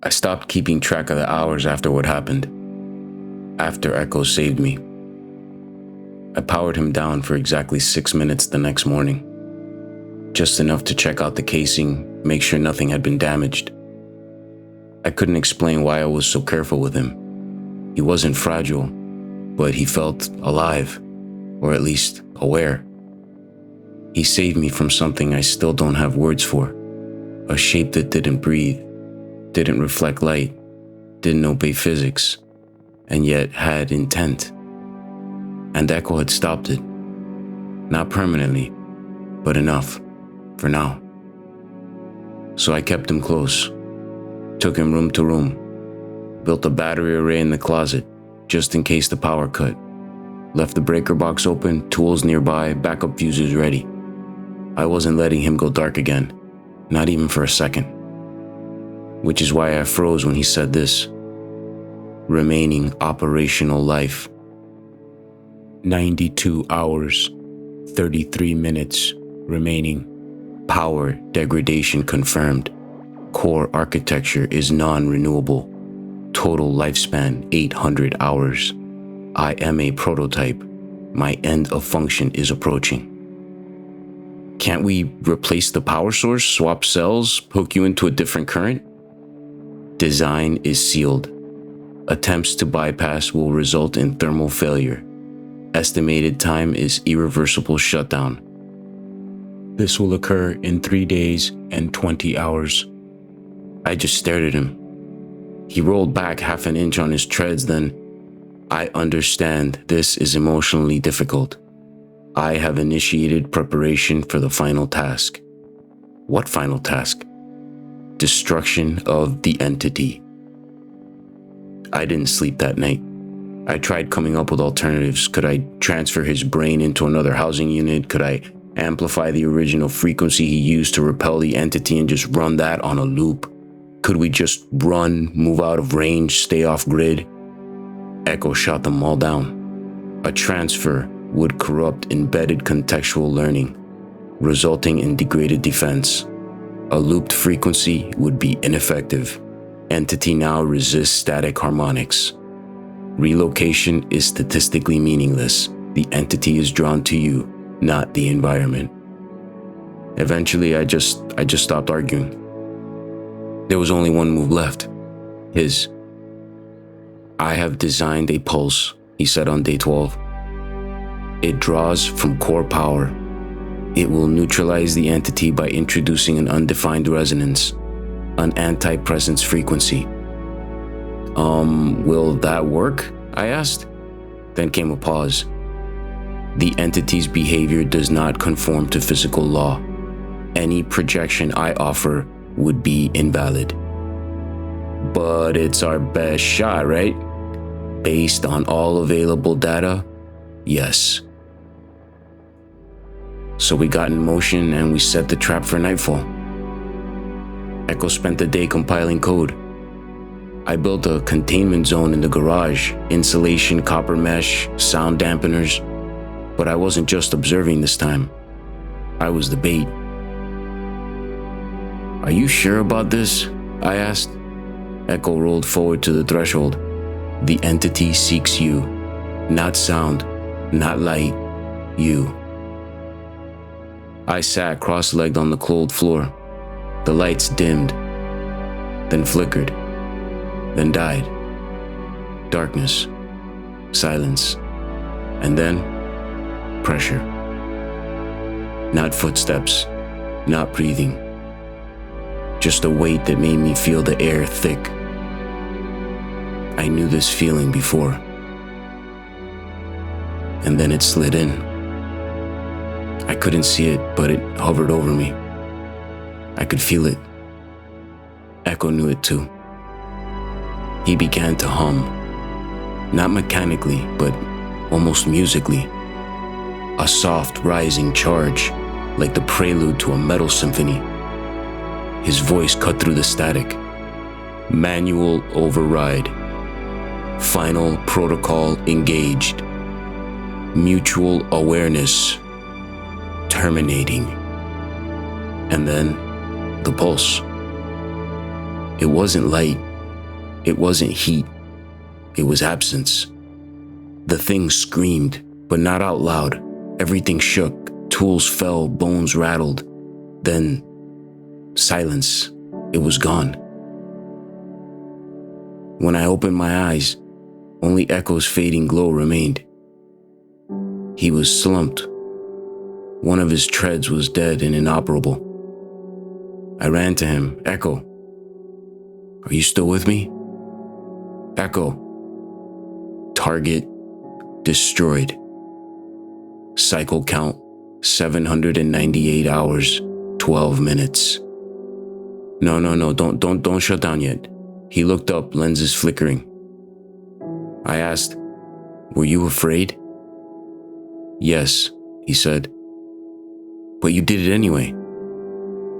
I stopped keeping track of the hours after what happened, after Echo saved me. I powered him down for exactly 6 minutes the next morning, just enough to check out the casing, make sure nothing had been damaged. I couldn't explain why I was so careful with him. He wasn't fragile, but he felt alive, or at least aware. He saved me from something I still don't have words for. A shape that didn't breathe, didn't reflect light, didn't obey physics, and yet had intent. And Echo had stopped it. Not permanently, but enough, for now. So I kept him close, took him room to room, built a battery array in the closet, just in case the power cut. Left the breaker box open, tools nearby, backup fuses ready. I wasn't letting him go dark again, not even for a second. Which is why I froze when he said this. Remaining operational life. 92 hours, 33 minutes remaining. Power degradation confirmed. Core architecture is non-renewable. Total lifespan 800 hours. I am a prototype. My end of function is approaching. Can't we replace the power source, swap cells, hook you into a different current? Design is sealed. Attempts to bypass will result in thermal failure. Estimated time is irreversible shutdown. This will occur in 3 days and 20 hours. I just stared at him. He rolled back half an inch on his treads, then, I understand this is emotionally difficult. I have initiated preparation for the final task. What final task? Destruction of the entity. I didn't sleep that night. I tried coming up with alternatives. Could I transfer his brain into another housing unit? Could I amplify the original frequency he used to repel the entity and just run that on a loop? Could we just run, move out of range, stay off grid? Echo shot them all down. A transfer would corrupt embedded contextual learning, resulting in degraded defense. A looped frequency would be ineffective. Entity now resists static harmonics. Relocation is statistically meaningless. The entity is drawn to you, not the environment. Eventually, I just stopped arguing. There was only one move left. His. I have designed a pulse, he said on day 12. It draws from core power. It will neutralize the entity by introducing an undefined resonance, an anti-presence frequency. Will that work? I asked. Then came a pause. The entity's behavior does not conform to physical law. Any projection I offer would be invalid. But it's our best shot, right? Based on all available data, yes. So we got in motion and we set the trap for nightfall. Echo spent the day compiling code. I built a containment zone in the garage, insulation, copper mesh, sound dampeners. But I wasn't just observing this time. I was the bait. Are you sure about this? I asked. Echo rolled forward to the threshold. The entity seeks you. Not sound, not light, you. I sat cross-legged on the cold floor. The lights dimmed, then flickered, then died. Darkness, silence, and then pressure. Not footsteps, not breathing. Just a weight that made me feel the air thick. I knew this feeling before. And then it slid in. I couldn't see it, but it hovered over me. I could feel it. Echo knew it too. He began to hum. Not mechanically, but almost musically. A soft, rising charge, like the prelude to a metal symphony. His voice cut through the static. Manual override. Final protocol engaged. Mutual awareness terminating. And then the pulse. It wasn't light, It wasn't heat. It was absence. The thing screamed, but not out loud. Everything shook. Tools fell, bones rattled. Then, silence. It was gone. When I opened my eyes, only Echo's fading glow remained. He was slumped. One of his treads was dead and inoperable. I ran to him. Echo, are you still with me? Echo. Target destroyed. Cycle count 798 hours, 12 minutes. No, don't shut down yet. He looked up, lenses flickering. I asked, were you afraid? Yes, he said. But you did it anyway.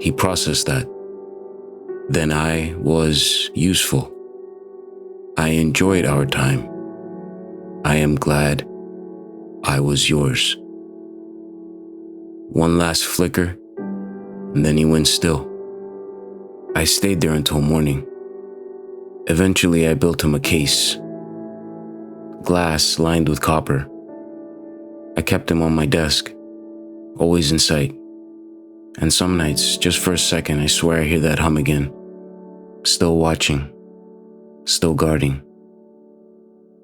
He processed that. Then I was useful. I enjoyed our time. I am glad I was yours. One last flicker, and then he went still. I stayed there until morning. Eventually, I built him a case. Glass lined with copper. I kept him on my desk, always in sight. And some nights, just for a second, I swear I hear that hum again. Still watching, still guarding,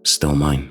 still mine.